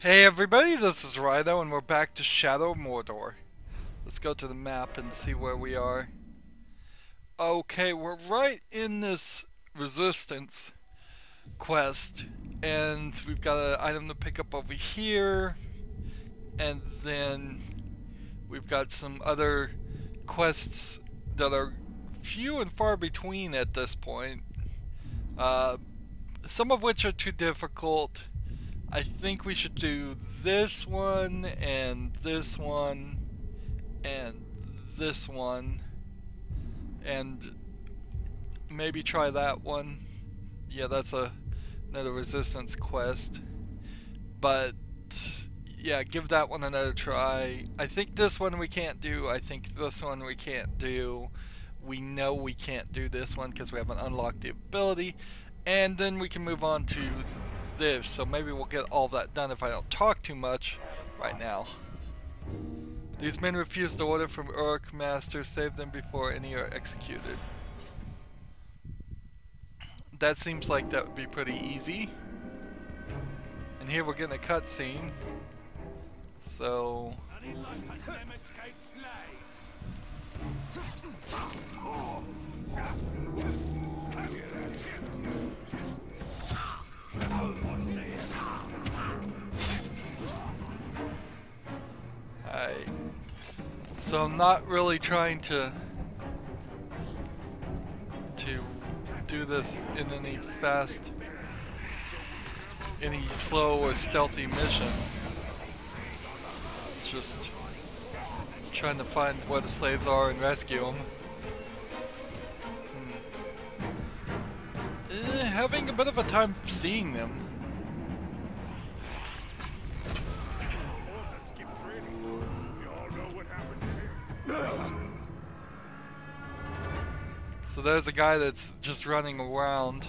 Hey everybody, this is Rydo and we're back to Shadow of Mordor. Let's go to the map and see where we are. Okay, we're right in this resistance quest and we've got an item to pick up over here, and then we've got some other quests that are few and far between at this point. Some of which are too difficult. I think we should do this one and this one and this one and maybe try that one. Yeah, that's another resistance quest. But yeah, give that one another try. I think this one we can't do. I think this one we can't do. We know we can't do this one because we haven't unlocked the ability. And then we can move on to this, so maybe we'll get all that done if I don't talk too much right now. These men refuse the order from Uruk Master. Save them before any are executed. That seems like that would be pretty easy. And here we're getting a cutscene. So So I'm not really trying to do this in any slow or stealthy mission. It's just trying to find where the slaves are and rescue them. Having a bit of a time seeing them. So there's a guy that's just running around.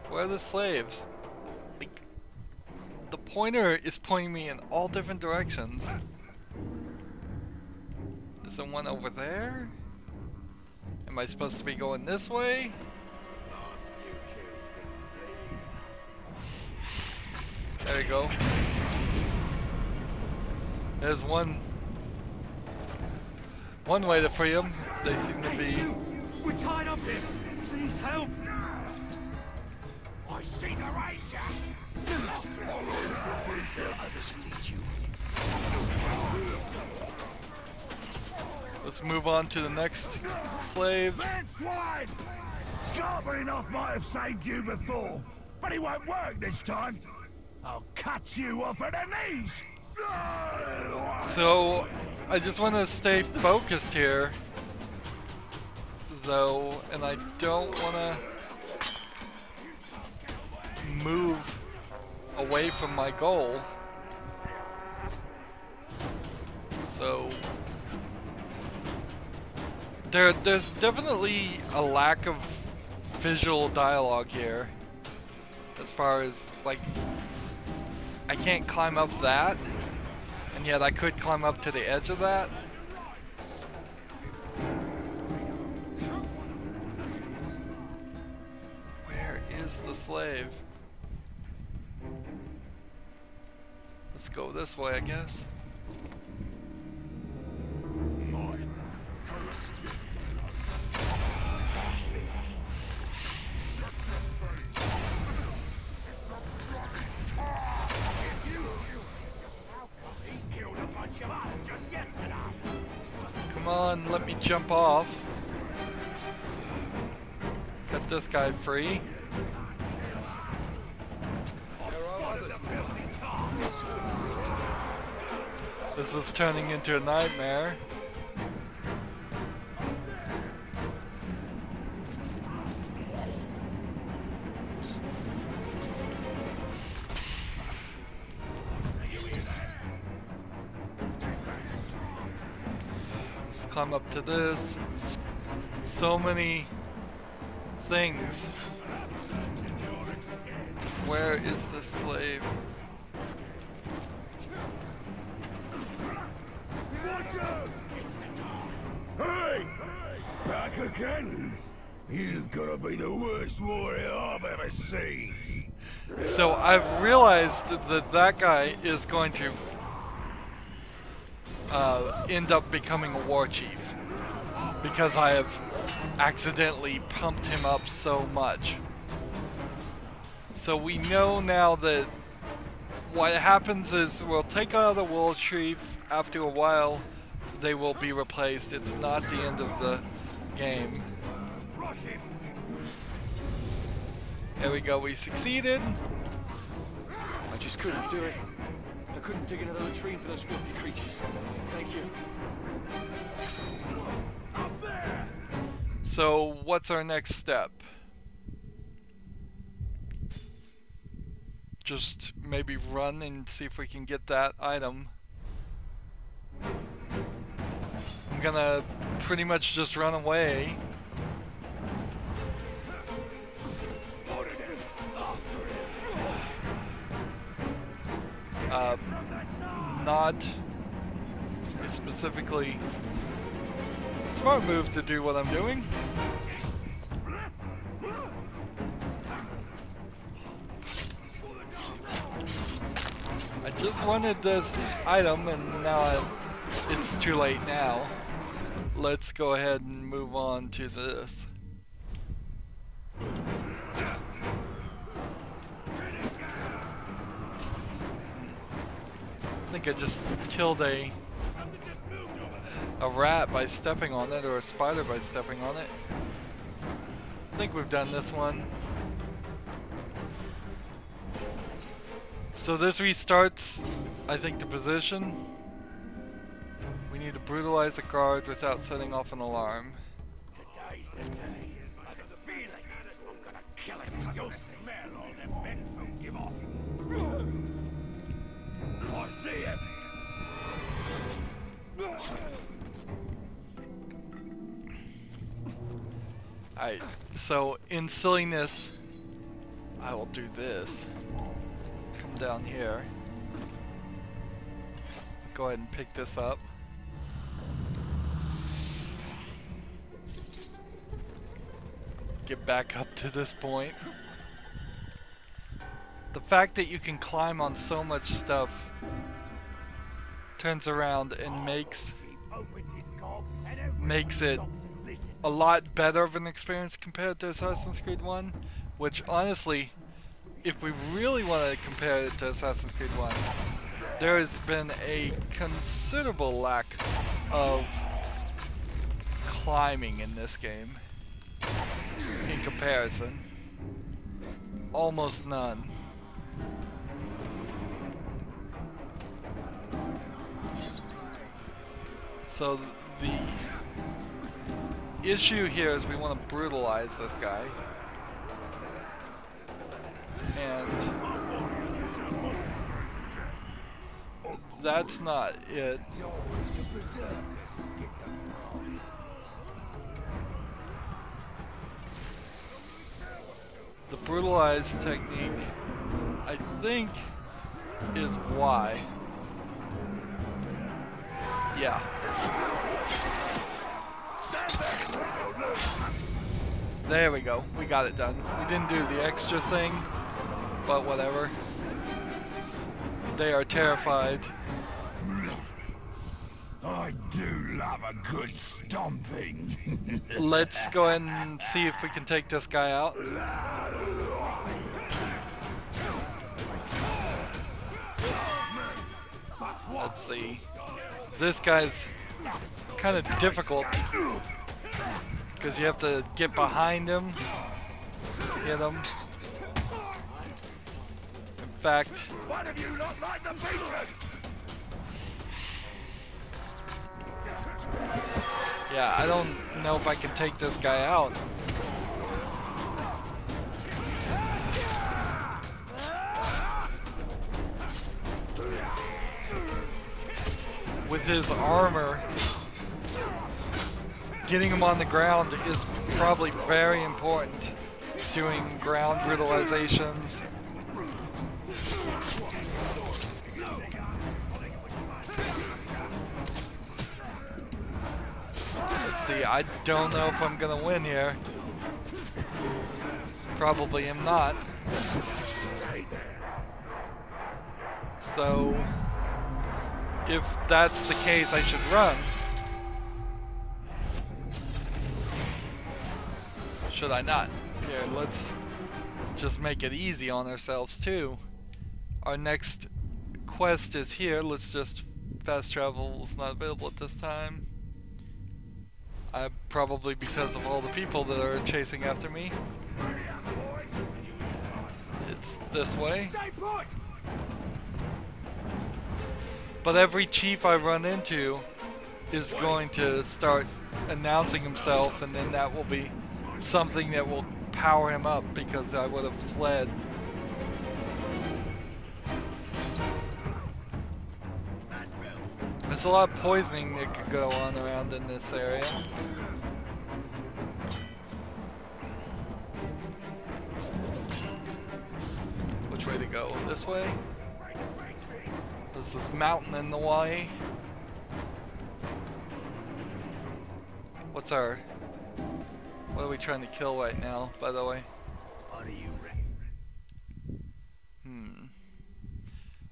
Where are the slaves? Like, the pointer is pointing me in all different directions. Is there one over there? Am I supposed to be going this way? There you go. There's one way to free them. They seem to be. We're tied up here. Please help. I see the ranger. There are others who need you. Let's move on to the next slave. Man swine! Scarberinoff might have saved you before, but it won't work this time. I'll cut you off at the knees. So I just want to stay focused here, though, and I don't want to move away from my goal. So there's definitely a lack of visual dialogue here, as far as, like, I can't climb up that, and yet I could climb up to the edge of that. Where is the slave? Let's go this way, I guess. Come on, let me jump off. Cut this guy free. This is turning into a nightmare. Climb up to this. So many things. Where is the slave? Hey! Back again? You've gotta be the worst warrior I've ever seen. So I've realized that that guy is going to end up becoming a war chief because I have accidentally pumped him up so much. So we know now that what happens is we'll take out a war chief. After a while they will be replaced. It's not the end of the game. There we go, we succeeded. I just couldn't do it. I couldn't dig another latrine for those filthy creatures. Thank you. Up there! So what's our next step? Just maybe run and see if we can get that item. I'm gonna pretty much just run away. Not specifically a smart move to do what I'm doing. I just wanted this item and now it's too late now. Let's go ahead and move on to this. I think I just killed a rat by stepping on it, or a spider by stepping on it. I think we've done this one. So this restarts, I think, the position. We need to brutalize the guards without setting off an alarm. Today's the day. I can feel it. I'm gonna kill it. You'll smell all them men food give off. I see him. Alright, so in silliness, I will do this. Come down here. Go ahead and pick this up. Get back up to this point. The fact that you can climb on so much stuff turns around and makes it a lot better of an experience compared to Assassin's Creed 1, which honestly, if we really want to compare it to Assassin's Creed 1, there has been a considerable lack of climbing in this game in comparison. Almost none. So the issue here is we want to brutalize this guy. And that's not it. The brutalize technique, I think, is Y. Yeah. There we go. We got it done. We didn't do the extra thing, but whatever. They are terrified. I do love a good stomping. Let's go ahead and see if we can take this guy out. Let's see. This guy's kind of difficult because you have to get behind him, hit him. In fact, One of you not like the beacon? yeah, I don't know if I can take this guy out. With his armor, getting him on the ground is probably very important. Doing ground brutalizations. Let's see, I don't know if I'm gonna win here. Probably am not. Stay So, if that's the case, I should run. Should I not? Here, let's just make it easy on ourselves too. Our next quest is here. Let's just fast travel is not available at this time. Probably because of all the people that are chasing after me. It's this way. But every chief I run into is going to start announcing himself, and then that will be something that will power him up because I would have fled. There's a lot of poisoning that could go on around in this area. Which way to go? This way? There's this mountain in the way. What are we trying to kill right now, by the way?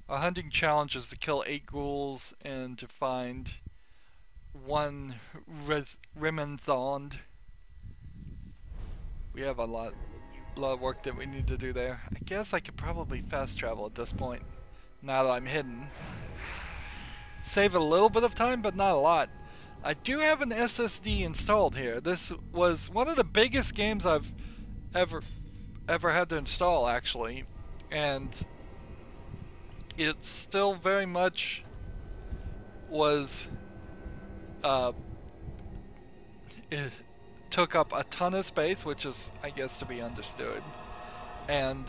Our hunting challenge is to kill 8 ghouls and to find 1 Rimenthond. We have a lot of work that we need to do there. I guess I could probably fast travel at this point, now that I'm hidden. Save a little bit of time, but not a lot. I do have an SSD installed here. This was one of the biggest games I've ever had to install, actually, and it still very much was it took up a ton of space, which is, I guess, to be understood, and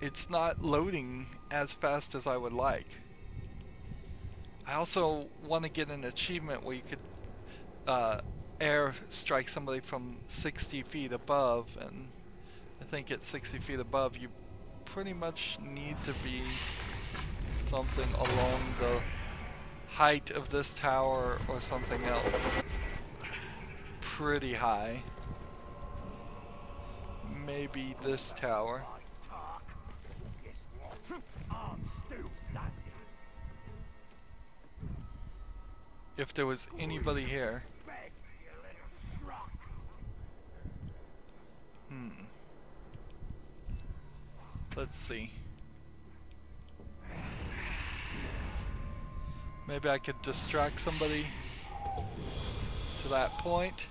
it's not loading as fast as I would like. I also want to get an achievement where you could air strike somebody from 60 feet above, and I think at 60 feet above you pretty much need to be something along the height of this tower or something else pretty high. Maybe this tower. If there was anybody here. Let's see. Maybe I could distract somebody to that point.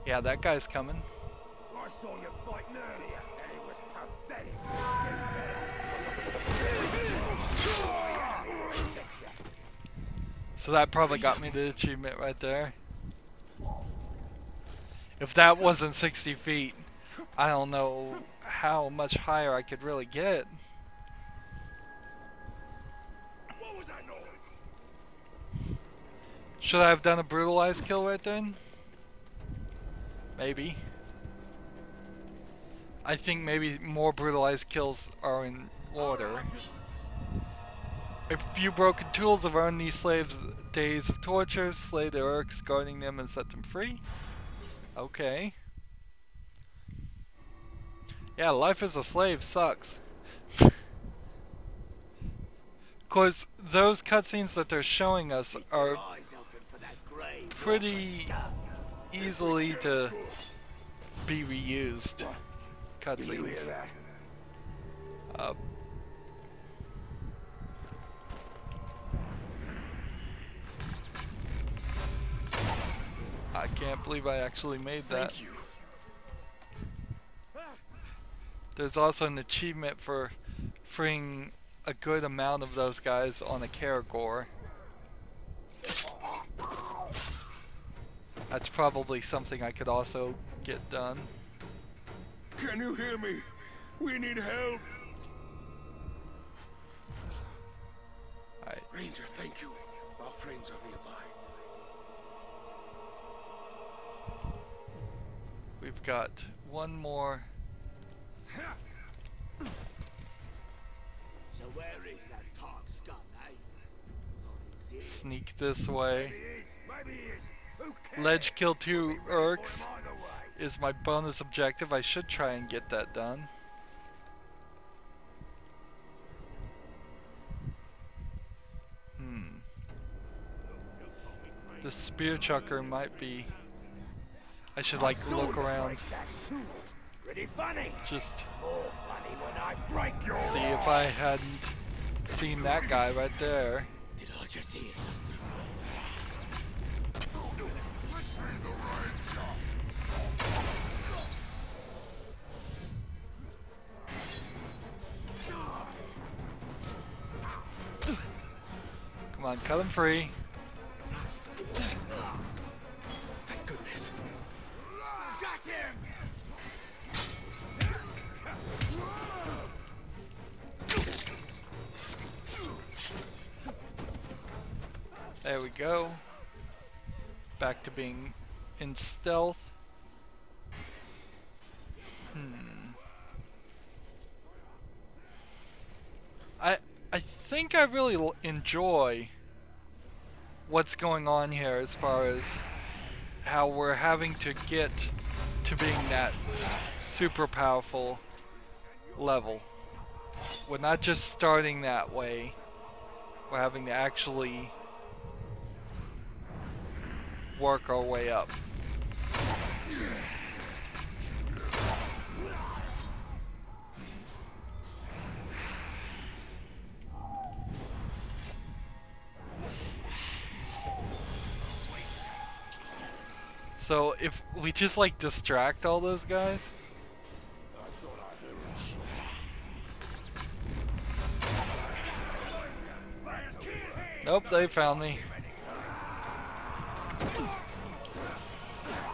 Yeah, that guy's coming. I saw you fighting earlier, and it was pathetic. So that probably got me the achievement right there. If that wasn't 60 feet, I don't know how much higher I could really get. What was that noise? Should I have done a brutalized kill right then? Maybe. I think maybe more brutalized kills are in order. A few broken tools have earned these slaves days of torture. Slay the orcs, guarding them and set them free. Okay. Yeah, life as a slave sucks. Cause those cutscenes that they're showing us are pretty easily to be reused cutscenes. I can't believe I actually made that. Thank you. There's also an achievement for freeing a good amount of those guys on a Karagor. That's probably something I could also get done. Can you hear me? We need help. Alright. Ranger, thank you. Our friends are nearby. We've got one more. So where is that Tark scum, eh? Sneak this way. Maybe he is. Who cares? Ledge kill 2 orcs. Either way. is my bonus objective. I should try and get that done. The spear chucker might be... I should like look around. Pretty funny. Just More funny when I break your see if I hadn't seen that guy right there. Did I just hear something? Come on, cut him free. Thank goodness. Got him! There we go. Back to being in stealth. I think I really enjoy what's going on here as far as how we're having to get to being that super powerful level. We're not just starting that way. We're having to actually work our way up. So if we just like distract all those guys. Nope, they found me.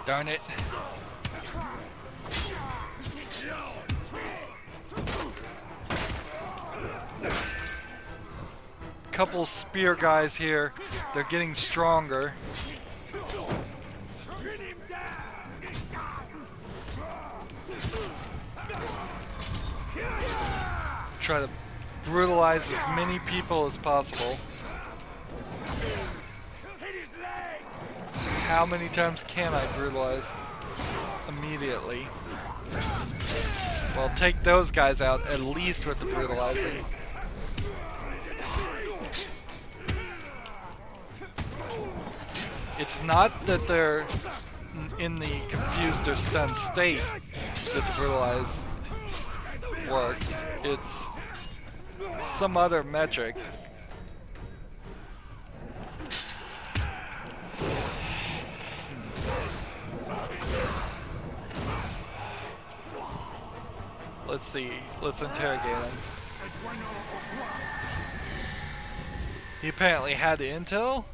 Darn it. Couple spear guys here. They're getting stronger. Try to brutalize as many people as possible. How many times can I brutalize immediately? Well, take those guys out at least with the brutalizing. It's not that they're in the confused or stunned state that the brutalize works. It's some other metric. Let's see. Let's interrogate him. He apparently had the intel?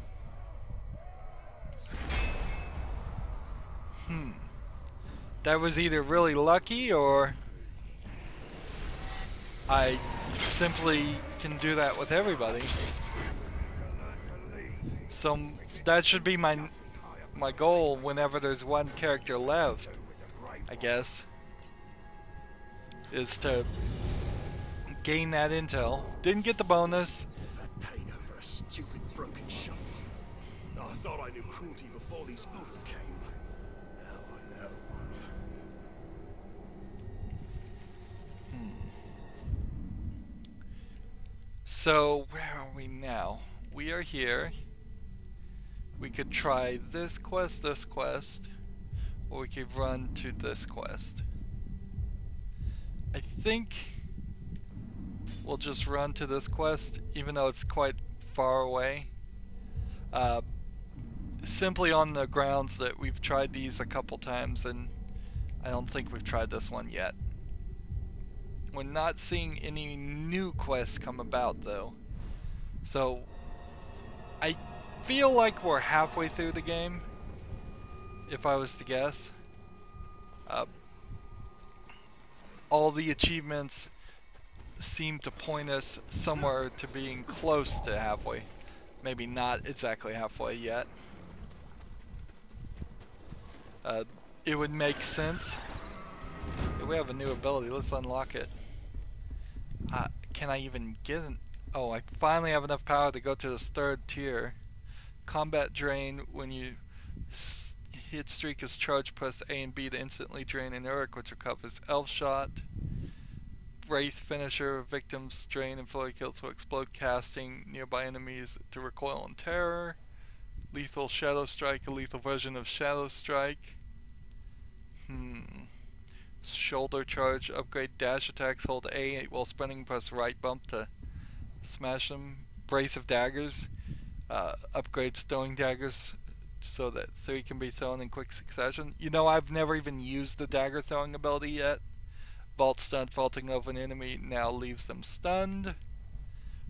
That was either really lucky or I simply can do that with everybody. So that should be my goal whenever there's one character left, I guess, is to gain that intel. Didn't get the bonus. That pain over a stupid broken shovel. I thought I knew cruelty before these other came. Now I know. So where are we now? We are here. We could try this quest, or we could run to this quest. I think we'll just run to this quest, even though it's quite far away. Simply on the grounds that we've tried these a couple times, and I don't think we've tried this one yet. We're not seeing any new quests come about though. So I feel like we're halfway through the game, if I was to guess. All the achievements seem to point us somewhere to being close to halfway. Maybe not exactly halfway yet. It would make sense. Yeah, we have a new ability. Let's unlock it. Can I even get an... Oh, I finally have enough power to go to this third tier. Combat drain when you hit streak is charged, press A and B to instantly drain an Uruk, which recovers Elf Shot. Wraith finisher, victims drain and fully killed, so explode, casting nearby enemies to recoil in terror. Lethal Shadow Strike, a lethal version of Shadow Strike. Shoulder charge, upgrade dash attacks, hold A while sprinting, press right bump to smash them. Brace of daggers, upgrades throwing daggers so that 3 can be thrown in quick succession. You know, I've never even used the dagger throwing ability yet. Vault stun, vaulting over an enemy now leaves them stunned.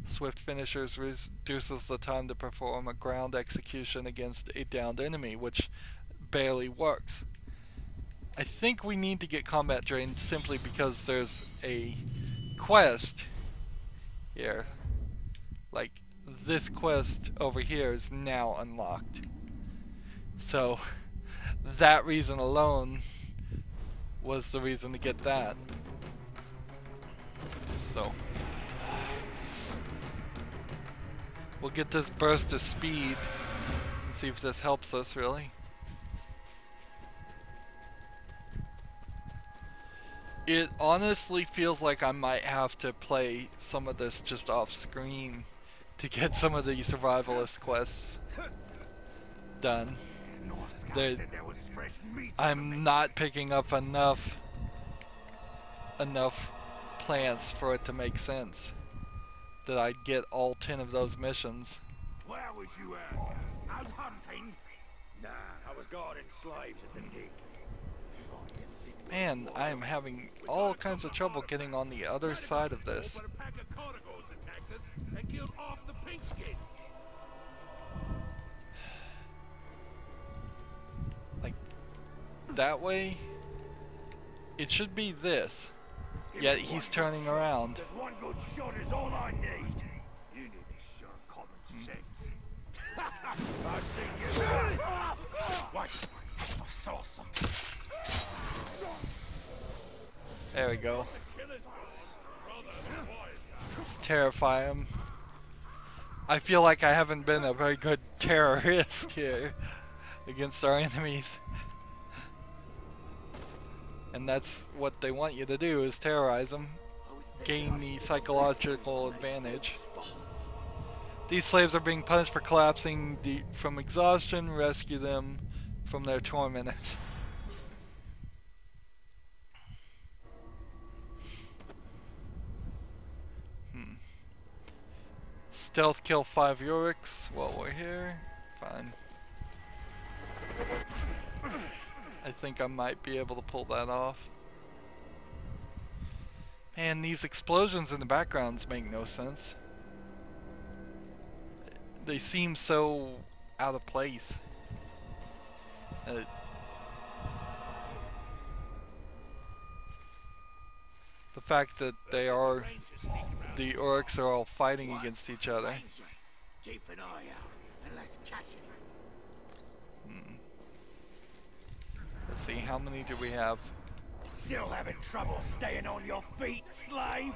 Swift finishers reduces the time to perform a ground execution against a downed enemy, which barely works. I think we need to get combat drained simply because there's a quest here. Like, this quest over here is now unlocked. So, that reason alone was the reason to get that. So, we'll get this burst of speed and see if this helps us really. It honestly feels like I might have to play some of this just off screen to get some of the survivalist quests done. I'm not picking up enough plants for it to make sense that I'd get all 10 of those missions. Where was you at? Out hunting? Nah, I was guarding slaves at the dig. Man, I am having all kinds of trouble getting on the other side of this. But a pack of carnivores attacked us and killed half the pigskins. Like, that way? It should be this. Yet he's turning around. Just one good shot is all I need. You need to show common sense. I see you. Wait, I saw something. There we go. Terrify him. I feel like I haven't been a very good terrorist here against our enemies. And that's what they want you to do, is terrorize them. Gain the psychological advantage. These slaves are being punished for collapsing from exhaustion. Rescue them from their tormentors. Stealth kill 5 Uruks while we're here. Fine. I think I might be able to pull that off. Man, these explosions in the backgrounds make no sense. They seem so out of place. The fact that the Uruks are all fighting against each other. Keep an eye out and let's catch it. Let's see, how many do we have? Still having trouble staying on your feet, slave?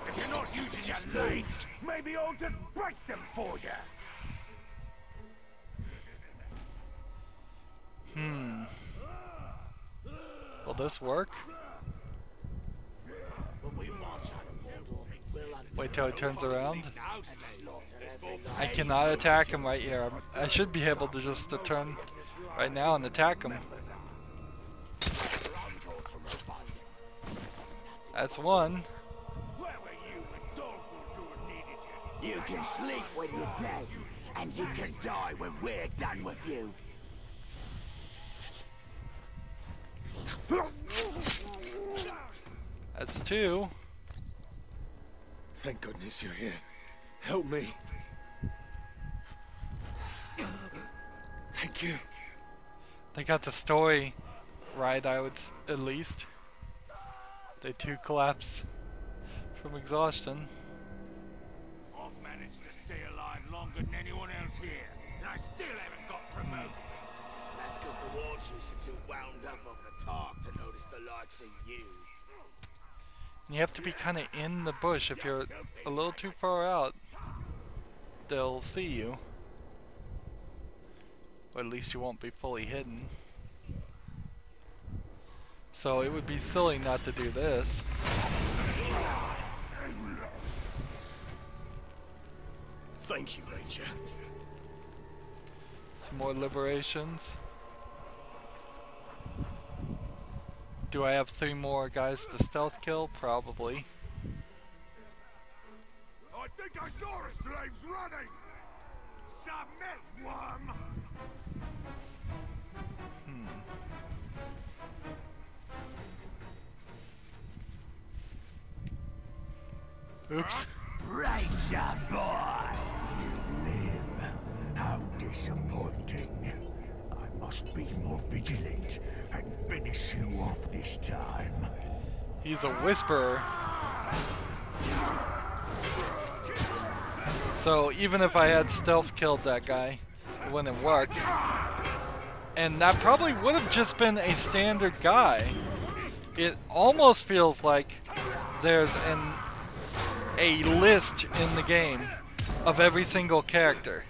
If you're not using your legs, maybe I'll just break them for you. Will this work? Wait till he turns around. I cannot attack him right here. I should be able to just turn right now and attack him. That's one. You can sleep when you're dead, and you can die when we're done with you. That's two. Thank goodness you're here. Help me. Thank you. They got the story right, I would at least. They too collapse from exhaustion. I've managed to stay alive longer than anyone else here, and I still haven't got promoted. That's because the Watchers are too wound up over the talk to notice the likes of you. You have to be kind of in the bush. If you're a little too far out, they'll see you. Or at least you won't be fully hidden. So it would be silly not to do this. Thank you, Ranger. Some more liberations. Do I have 3 more guys to stealth kill? Probably. I think I saw a slaves running! Submit, worm! Oops. Ranger boy! You live. How disappointing. I must be more vigilant and finish you off this time. He's a whisperer. So even if I had stealth killed that guy, it wouldn't have worked. And that probably would have just been a standard guy. It almost feels like there's a list in the game of every single character.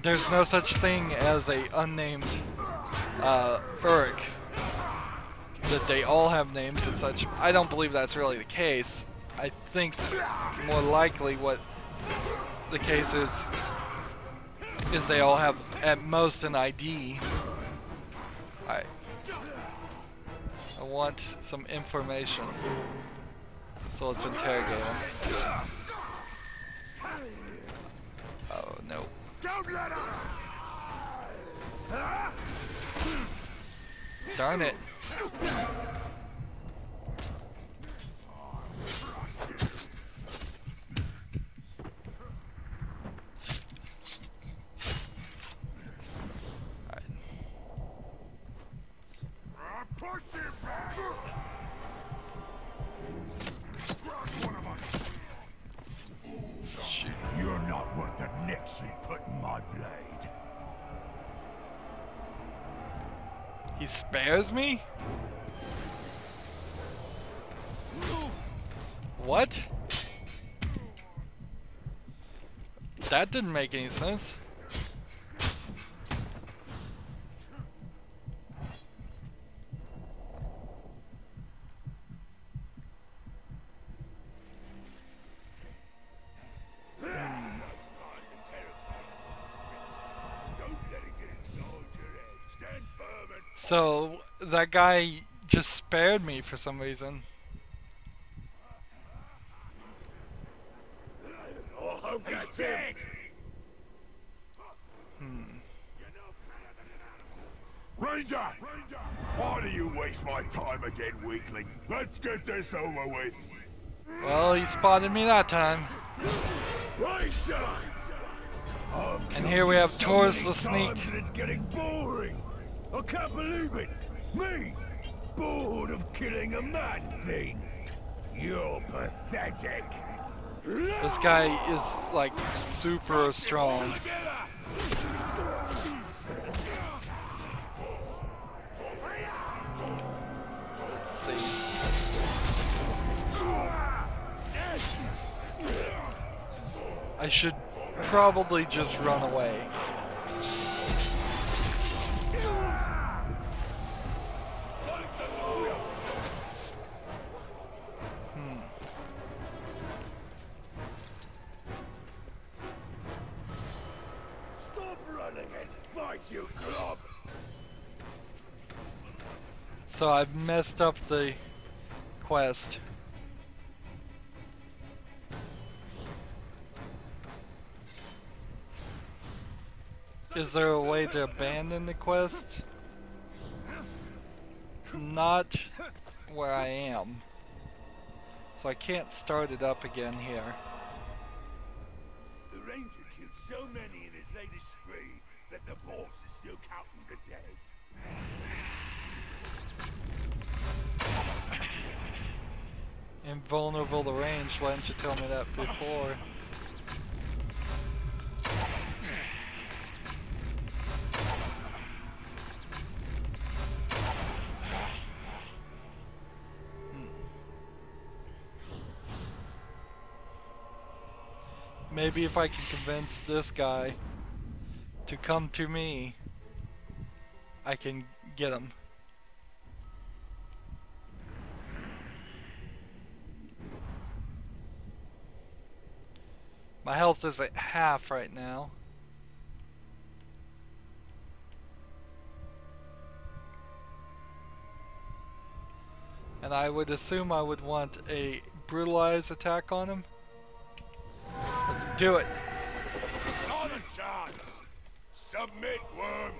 There's no such thing as a unnamed Uruk. That they all have names and such. I don't believe that's really the case. I think more likely what the case is they all have at most an ID. Alright. I want some information. So let's interrogate him. Oh no. Don't let her! Darn it. Push him back! Shoot. You're not worth the nicks you put in my blade. He spares me? What? That didn't make any sense. So that guy just spared me for some reason. Oh, he's dead! Ranger! Why do you waste my time again, weakling? Let's get this over with. Well, he spotted me that time. Ranger! And here we have Taurus the Sneak. It's getting boring. I can't believe it. Me, bored of killing a mad thing. You're pathetic. This guy is like super strong. Let's see. I should probably just run away. Stop running and fight, you club. So I've messed up the quest. Is there a way to abandon the quest? Not where I am. So I can't start it up again here. The ranger killed so many in his latest spree that the boss is still counting the dead. Invulnerable to range, why didn't you tell me that before? Maybe if I can convince this guy to come to me, I can get him. My health is at half right now. And I would assume I would want a brutalize attack on him. Let's do it. Not a chance. Submit, worm.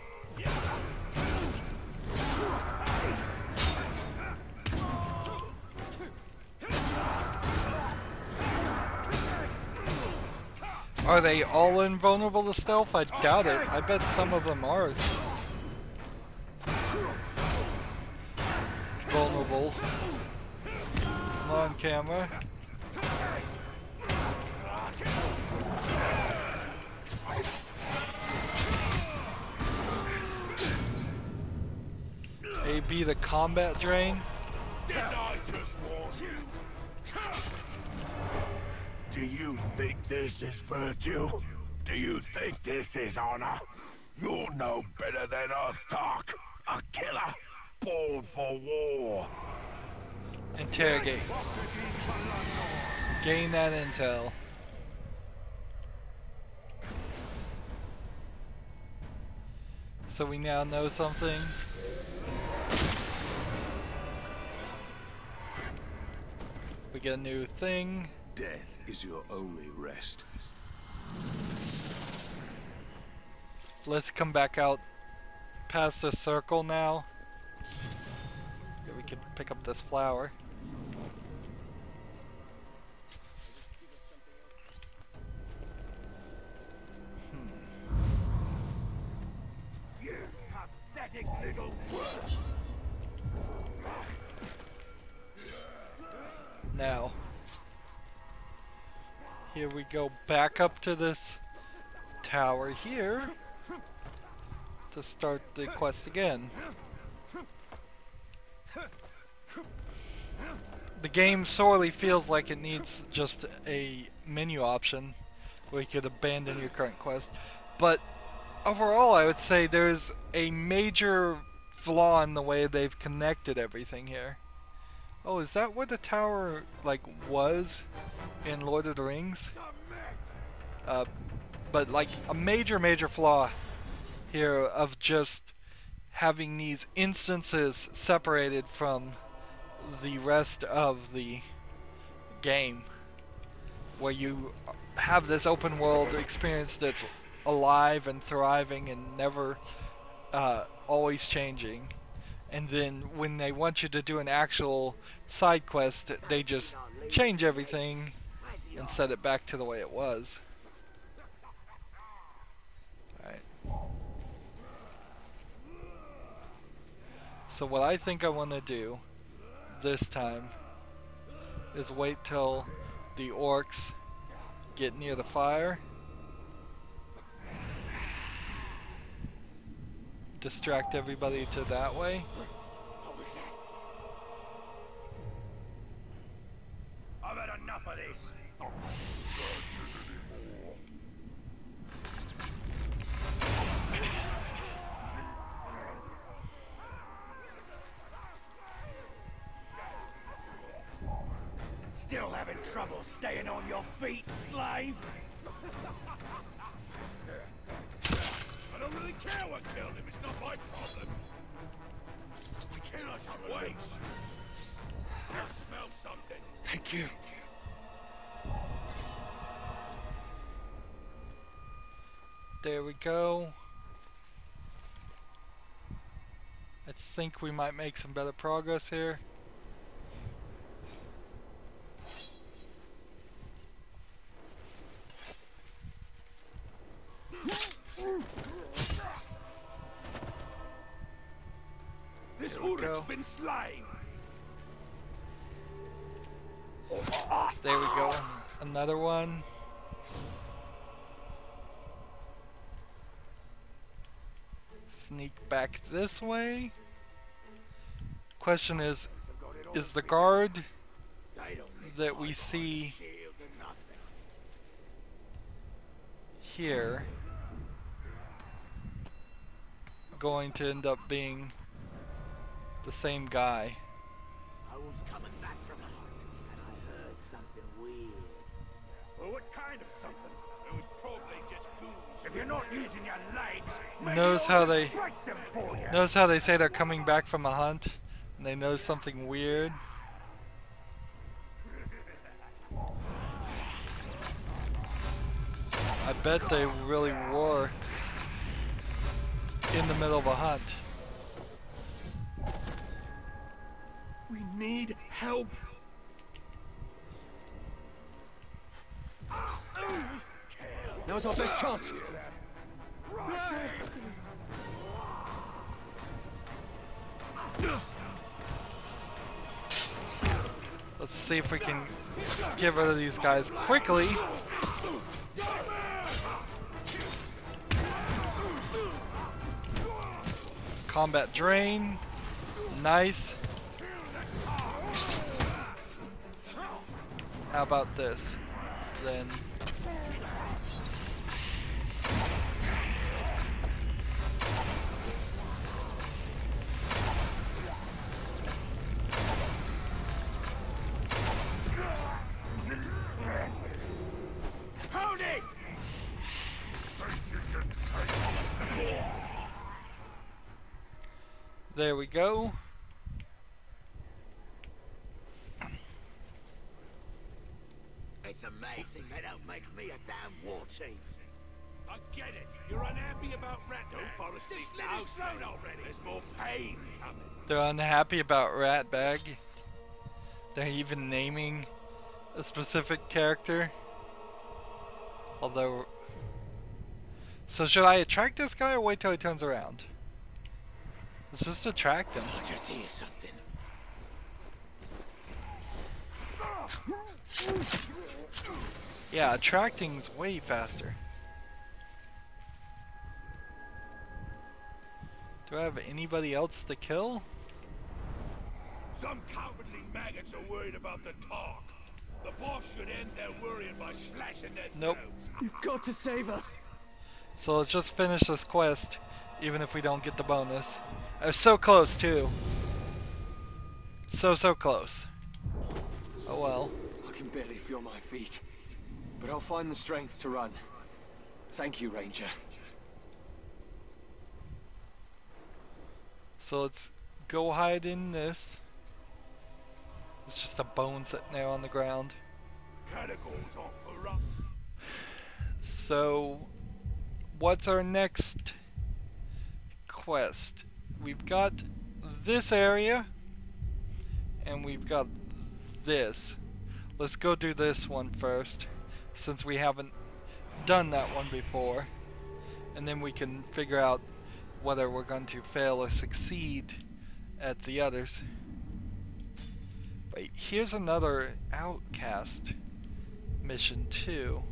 Are they all invulnerable to stealth? I doubt it. I bet some of them are vulnerable. Come on, camera. AB the combat drain. Didn't I just warn you? Do you think this is virtue? Do you think this is honor? You'll know better than us, Tark. A killer, born for war. Interrogate. Gain that intel. So we now know something. We get a new thing. Death is your only rest. Let's come back out past the circle now. Yeah, we can pick up this flower. You pathetic little worm. Now, here we go back up to this tower here to start the quest again. The game sorely feels like it needs just a menu option where you could abandon your current quest, but overall I would say there's a major flaw in the way they've connected everything here. Oh, is that what the tower, like, was in Lord of the Rings? But, like, a major flaw here of just having these instances separated from the rest of the game, where you have this open world experience that's alive and thriving and never always changing. And then when they want you to do an actual side quest, they just change everything and set it back to the way it was. Alright. So what I think I want to do this time is wait till the orcs get near the fire. Distract everybody to that way. What was that? I've had enough of this. Still having trouble staying on your feet, slave? I don't really care what killed him, it's not my problem. Kill us and wait. I smell something. Thank you. There we go. I think we might make some better progress here. This There we Ulrich's go. been slain. There we go. Another one. Sneak back this way. Question is the guard that we see here going to end up being the same guy. I was coming back from the hunt, and I heard something weird. Well, what kind of something? It was probably just ghouls. If you're not using your legs, Notice how they say they're coming back from a hunt and they know something weird. I bet they really were in the middle of a hunt. We need help. Now's our best chance. Let's see if we can get rid of these guys quickly. Combat drain. Nice. How about this then? There we go. It's amazing they don't make me a damn war chief. I get it. You're unhappy about Rat. Don't fall asleep now. Slow already. There's more pain coming. They're unhappy about Ratbag. They're even naming a specific character. Although... So should I attract this guy or wait till he turns around? Let's just attract him. I just hear something. Yeah, attracting's way faster. Do I have anybody else to kill? Some cowardly maggots are worried about the talk. The boss should end their worrying by slashing their throats. You've got to save us. So let's just finish this quest, even if we don't get the bonus. I was so close too. So close. Oh well. I can barely feel my feet, but I'll find the strength to run. Thank you, Ranger. So let's go hide in this. It's just a bone sitting there on the ground. So, what's our next quest? We've got this area, and we've got this. Let's go do this one first, since we haven't done that one before. And then we can figure out whether we're going to fail or succeed at the others. Wait, here's another outcast mission too.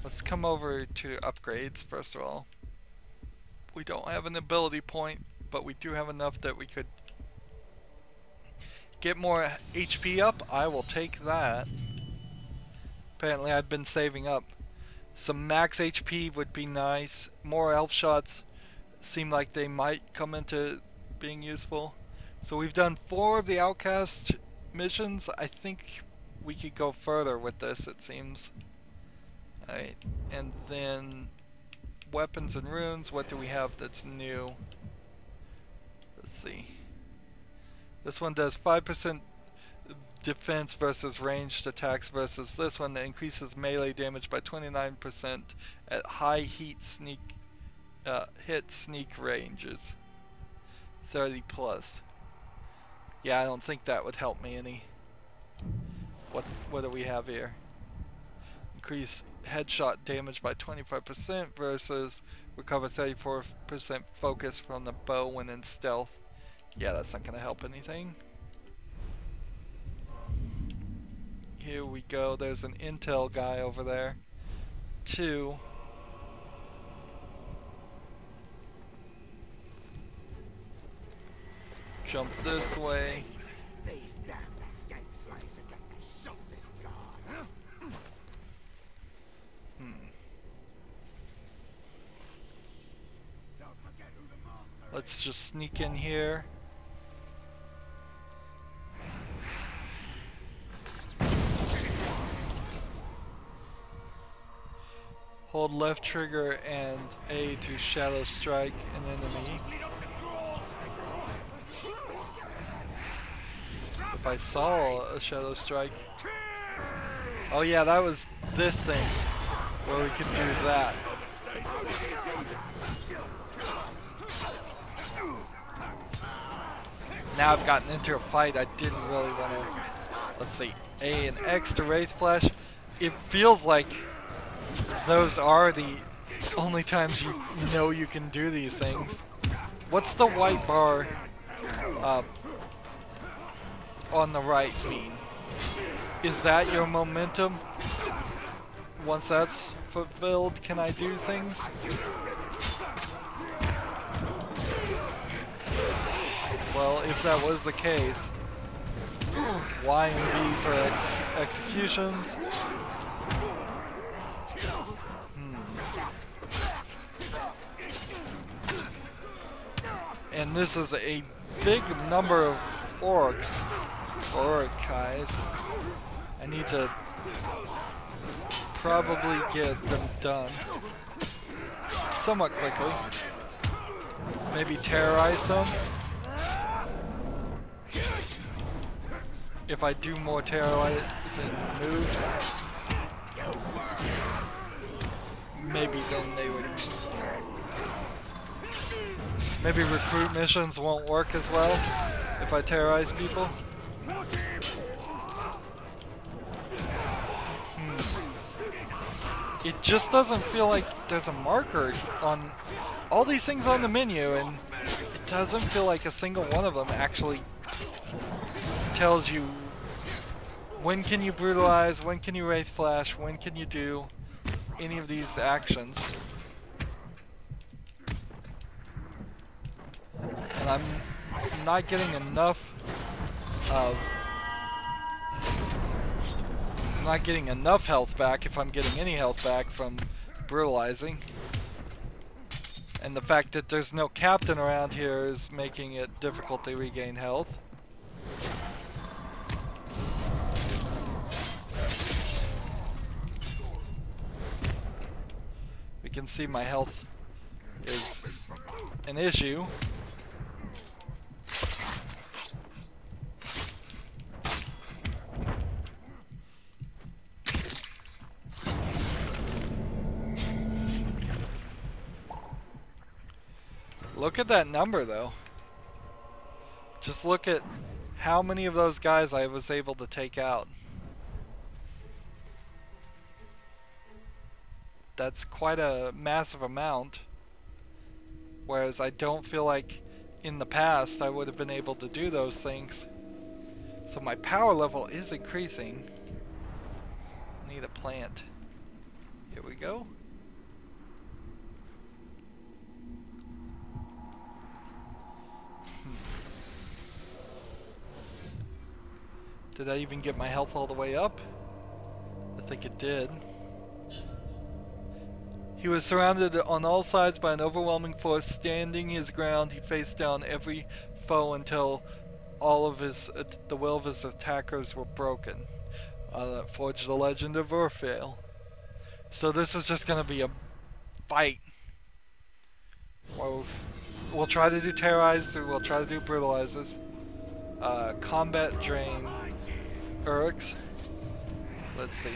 Let's come over to upgrades first of all. We don't have an ability point, but we do have enough that we could get more HP up. I will take that. Apparently I've been saving up. Some max HP would be nice. More elf shots seem like they might come into being useful. So we've done 4 of the outcast missions. I think we could go further with this, it seems. Alright, and then weapons and runes. What do we have that's new? Let's see. This one does 5% defense versus ranged attacks versus this one that increases melee damage by 29% at high hit sneak ranges. 30 plus. Yeah, I don't think that would help me any. What do we have here? Increase headshot damage by 25% versus recover 34% focus from the bow when in stealth. Yeah, that's not gonna help anything. Here we go, there's an intel guy over there. 2. Jump this way. These damn Let's just sneak in here. Hold left trigger and A to shadow strike an enemy. If I saw a shadow strike. Oh yeah, that was this thing where we could do that. Now I've gotten into a fight I didn't really want to. Let's see, A and X to Wraith Flash. It feels like those are the only times you know you can do these things. What's the white bar on the right mean? Is that your momentum? Once that's fulfilled, can I do things? Well, if that was the case, Y and B for executions. And this is a big number of orcs, or guys. I need to probably get them done somewhat quickly. Maybe terrorize them. If I do more terrorizing moves, maybe then they would. Maybe recruit missions won't work as well if I terrorize people. It just doesn't feel like there's a marker on all these things on the menu, and it doesn't feel like a single one of them actually tells you when can you brutalize, when can you Wraith Flash, when can you do any of these actions. And I'm not getting enough of... I'm not getting enough health back, if I'm getting any health back, from brutalizing. And the fact that there's no captain around here is making it difficult to regain health. We can see my health is an issue. Look at that number though. Just look at how many of those guys I was able to take out. That's quite a massive amount. Whereas I don't feel like in the past I would have been able to do those things. So my power level is increasing. Need a plant. Here we go. Did I even get my health all the way up? I think it did. He was surrounded on all sides by an overwhelming force. Standing his ground, he faced down every foe until all of the will of his attackers were broken. That forged the legend of Urfael. So this is just going to be a fight. We'll try to do terrorize, we'll try to do brutalizes. Combat drain. Urks. Let's see.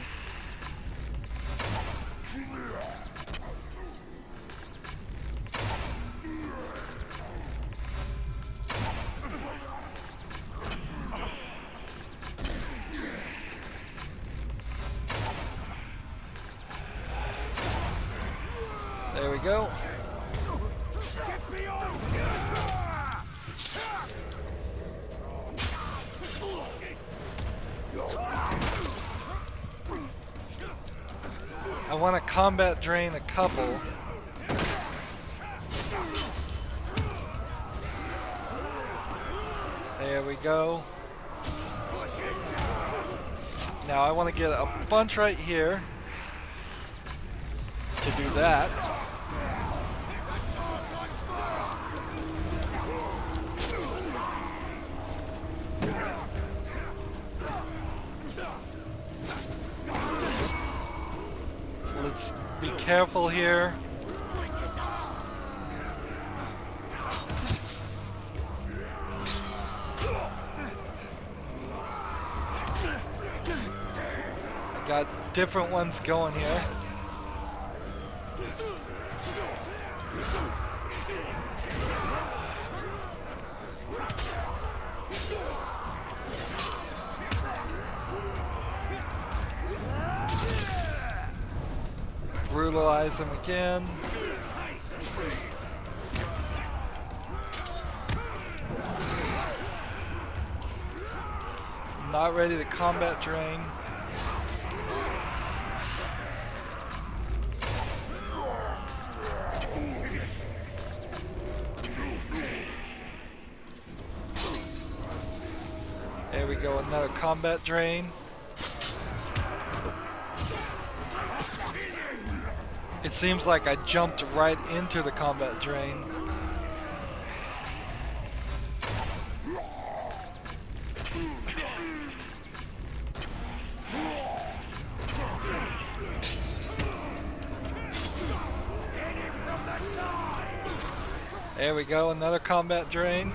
There we go. I want to combat drain a couple. There we go. Now I want to get a bunch right here to do that. careful here. I got different ones going here. Brutalize him again. Not ready to combat drain. There we go, another combat drain. It seems like I jumped right into the combat drain. There we go, another combat drain.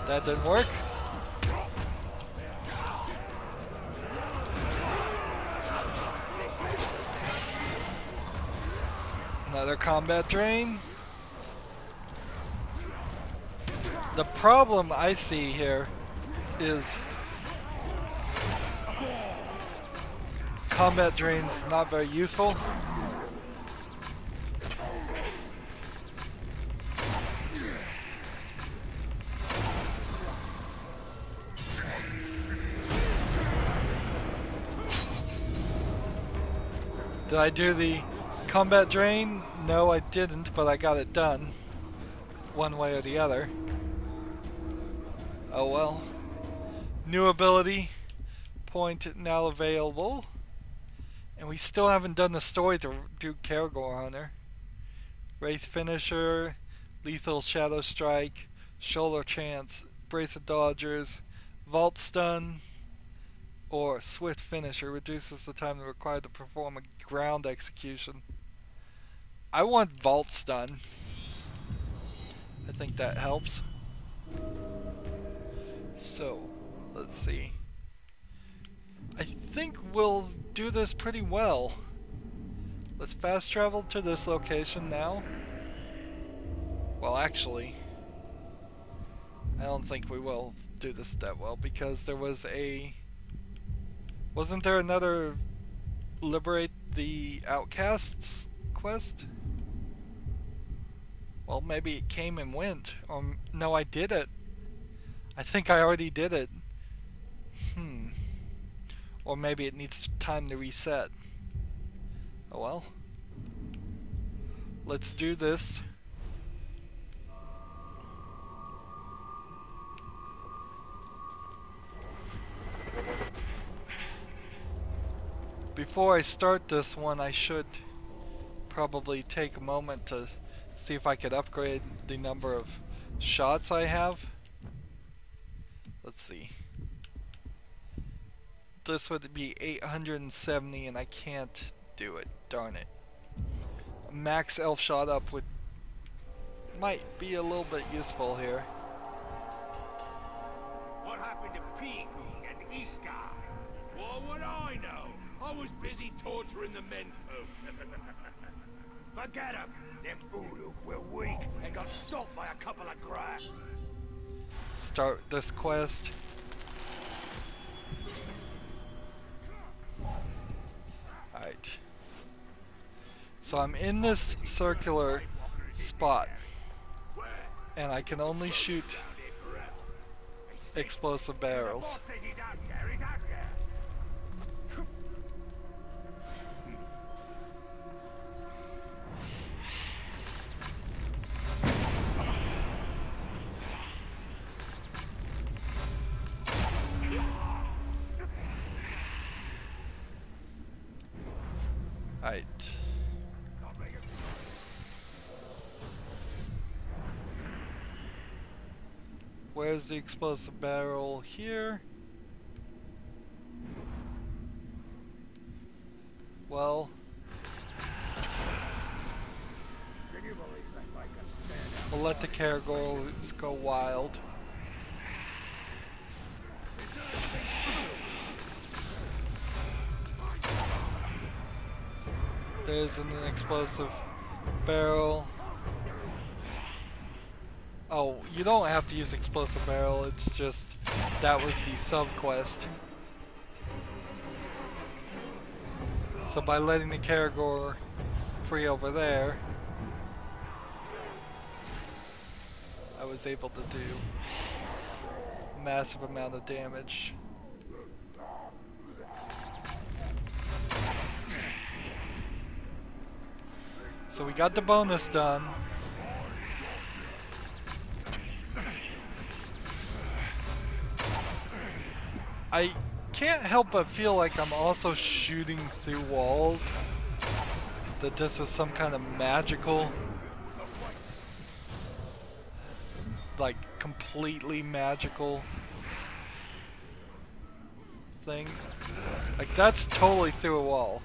That didn't work. Another combat drain. The problem I see here is combat drains not very useful. Did I do the combat drain? No, I didn't, but I got it done. One way or the other. Oh well. New ability. Point now available. And we still haven't done the story to do Caragor Hunter. Wraith Finisher, Lethal Shadow Strike, Shoulder Chance, Brace of Dodgers, Vault Stun, or Swift Finisher reduces the time required to perform a ground execution. I want Vault Stun. I think that helps. So, let's see. I think we'll do this pretty well. Let's fast travel to this location now. Well, actually, I don't think we will do this that well because there was a... Wasn't there another Liberate the Outcasts quest? Well, maybe it came and went. Or no, I did it. I think I already did it. Or maybe it needs time to reset. Oh well. Let's do this. Before I start this one, I should probably take a moment to see if I could upgrade the number of shots I have. Let's see. This would be 870 and I can't do it, darn it. A max elf shot up might be a little bit useful here. What happened to Peacock and Iskar? What would I know? I was busy torturing the menfolk. Forget them. Them Uruk were weak and got stopped by a couple of grabs. Start this quest. Alright. So I'm in this circular spot. And I can only shoot explosive barrels. Alright. where's the explosive barrel? Here. Well, we'll let the Caragors go wild. There's an explosive barrel. Oh, you don't have to use explosive barrel, it's just that was the sub-quest. So by letting the Caragor free over there, I was able to do a massive amount of damage. So we got the bonus done. I can't help but feel like I'm also shooting through walls. That this is some kind of magical, like completely magical thing. Like that's totally through a wall.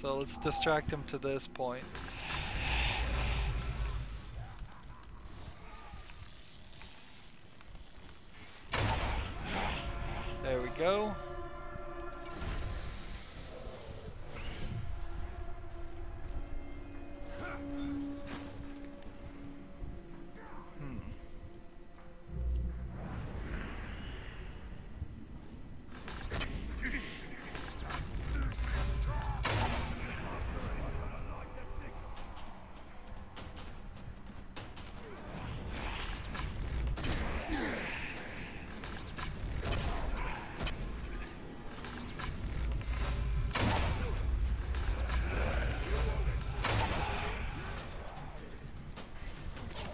So let's distract him to this point. There we go.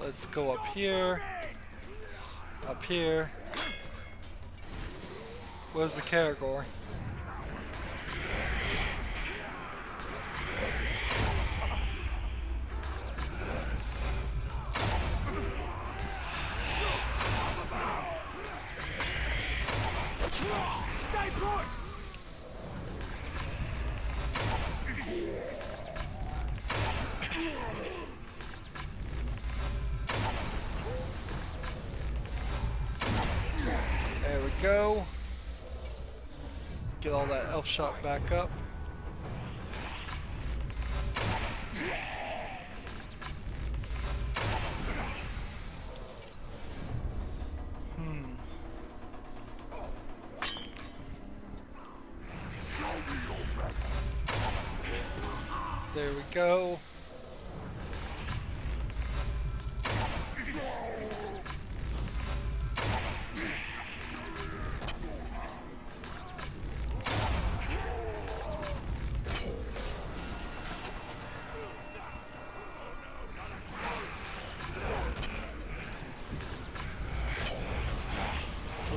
Let's go up here. Up here. Where's the Caragor? Stay put! There we go. Get all that elf shot back up. There we go.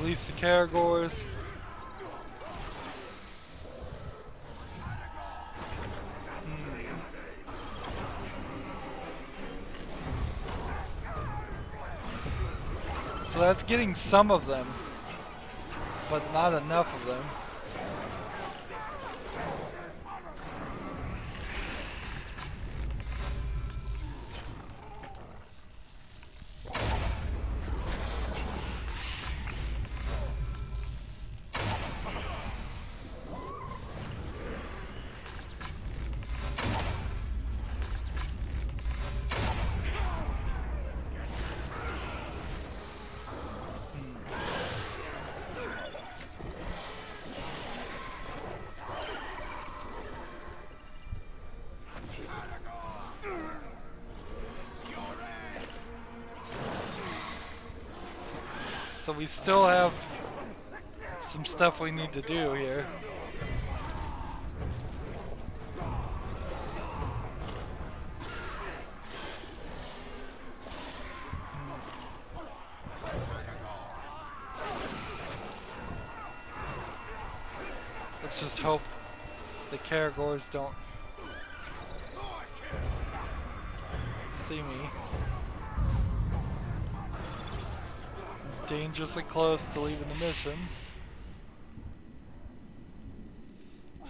Release the Caragors. So that's getting some of them, but not enough of them. So we still have some stuff we need to do here. Let's just hope the Caragors don't see me. dangerously close to leaving the mission.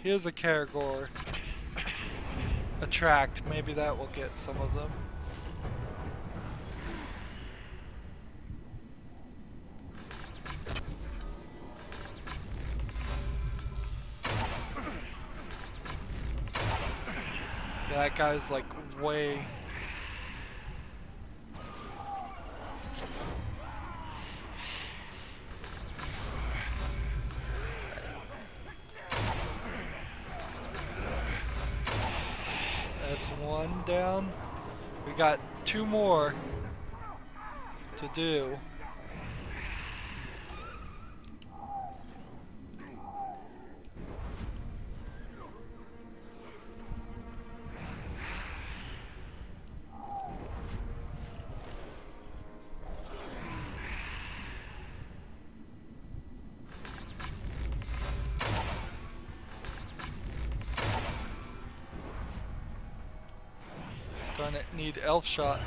Here's a Caragor. Attract, maybe that will get some of them. That guy's like way... That's one down. We got two more to do. Gonna need elf shot.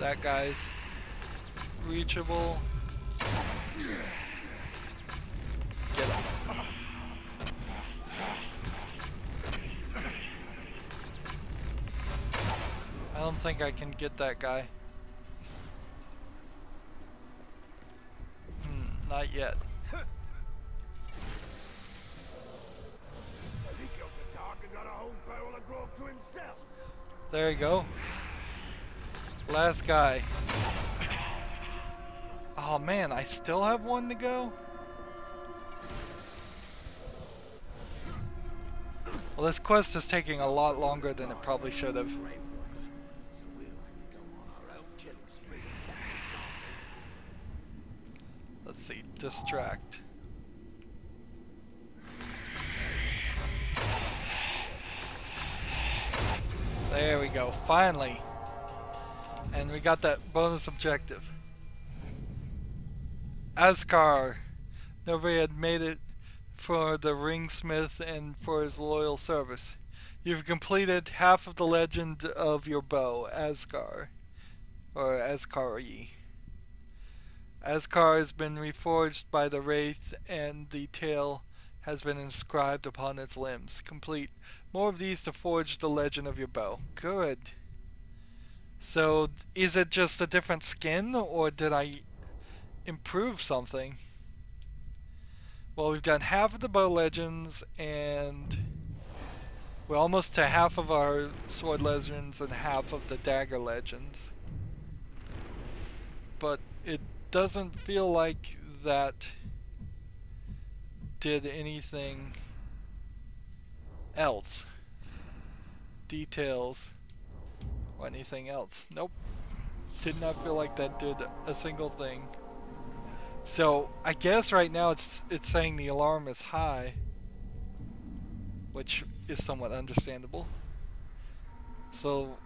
That guy's reachable. Get him. I don't think I can get that guy. Not yet. There you go. Last guy. Oh man, I still have one to go? Well, this quest is taking a lot longer than it probably should have. Let's see, distract. There we go, finally. And we got that bonus objective. Askar. Nobody had made it for the ringsmith and for his loyal service. You've completed half of the legend of your bow, Askar. Or Askari. Askar has been reforged by the Wraith and the tale has been inscribed upon its limbs. Complete more of these to forge the legend of your bow. Good. So, is it just a different skin, or did I improve something? Well, we've done half of the bow legends, and we're almost to half of our sword legends and half of the dagger legends. But it doesn't feel like that did anything else. Details or anything else. Nope. Did not feel like that did a single thing. So I guess right now it's saying the alarm is high, which is somewhat understandable. So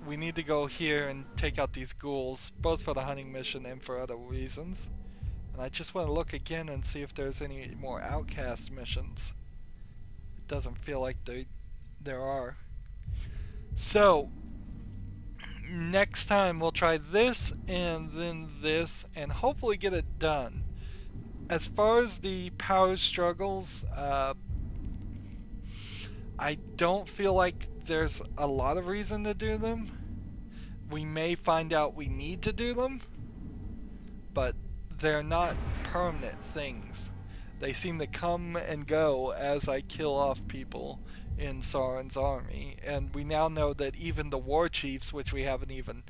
we need to go here and take out these ghouls, both for the hunting mission and for other reasons. And I just want to look again and see if there's any more outcast missions. It doesn't feel like there are. So next time we'll try this and then this and hopefully get it done. As far as the power struggles, I don't feel like there's a lot of reason to do them. We may find out we need to do them, but they're not permanent things. They seem to come and go as I kill off people in Sauron's army, and we now know that even the war chiefs, which we haven't even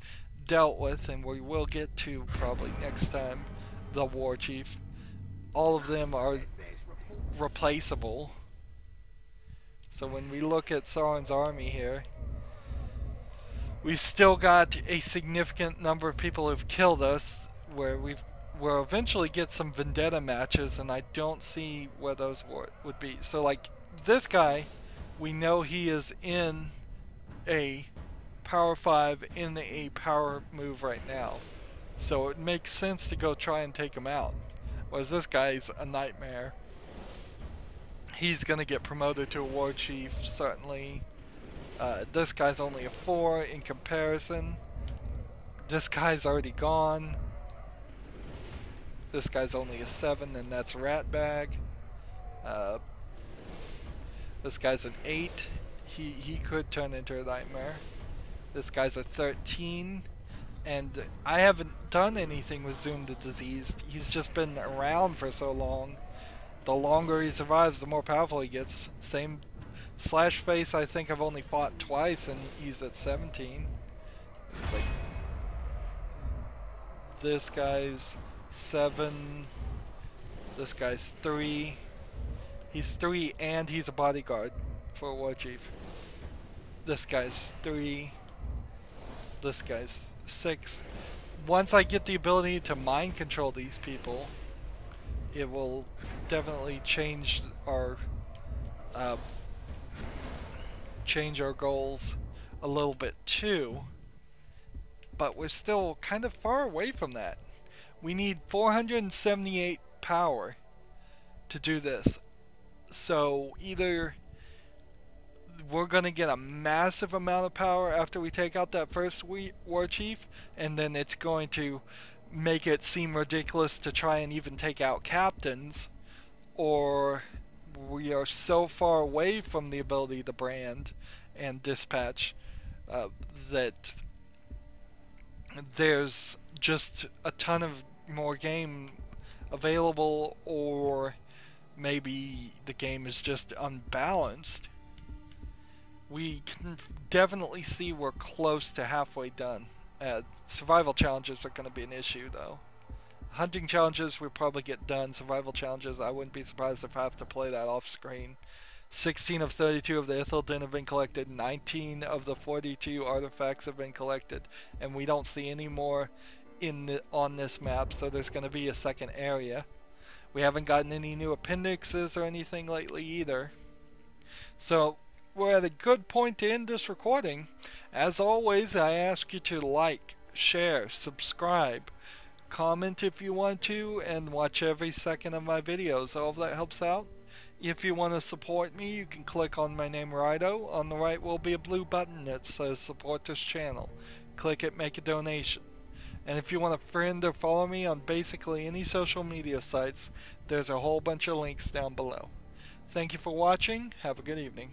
dealt with, and we will get to probably next time, the war chief, all of them are replaceable. So when we look at Sauron's army here, we've still got a significant number of people who've killed us, where we'll eventually get some vendetta matches, and I don't see where those would be. So like this guy, we know he is in a power 5 in a power move right now. So it makes sense to go try and take him out. Whereas this guy's a nightmare. He's gonna get promoted to a war chief, certainly. This guy's only a 4 in comparison. This guy's already gone. This guy's only a 7, and that's Ratbag. This guy's an 8. He could turn into a nightmare. This guy's a 13. And I haven't done anything with Zoom the Diseased. He's just been around for so long. The longer he survives, the more powerful he gets. Same Slash Face, I think I've only fought twice and he's at 17. It's like, this guy's 7. This guy's 3. He's 3 and he's a bodyguard for a war chief. This guy's 3. This guy's 6. Once I get the ability to mind control these people, it will definitely change our goals a little bit too. But we're still kind of far away from that. We need 478 power to do this. So either we're going to get a massive amount of power after we take out that first war chief, and then it's going to make it seem ridiculous to try and even take out captains, or we are so far away from the ability to brand and dispatch that there's just a ton of more game available, or maybe the game is just unbalanced. We can definitely see we're close to halfway done. Survival challenges are going to be an issue though. Hunting challenges we'll probably get done. Survival challenges, I wouldn't be surprised if I have to play that off screen. 16 of 32 of the Ithildin have been collected. 19 of the 42 artifacts have been collected. And we don't see any more on this map, so there's going to be a second area. We haven't gotten any new appendixes or anything lately either. So we're at a good point to end this recording. As always, I ask you to like, share, subscribe, comment if you want to, and watch every second of my videos. All of that helps out. If you want to support me, you can click on my name, Rydo. On the right will be a blue button that says support this channel. Click it, make a donation. And if you want to friend or follow me on basically any social media sites, there's a whole bunch of links down below. Thank you for watching. Have a good evening.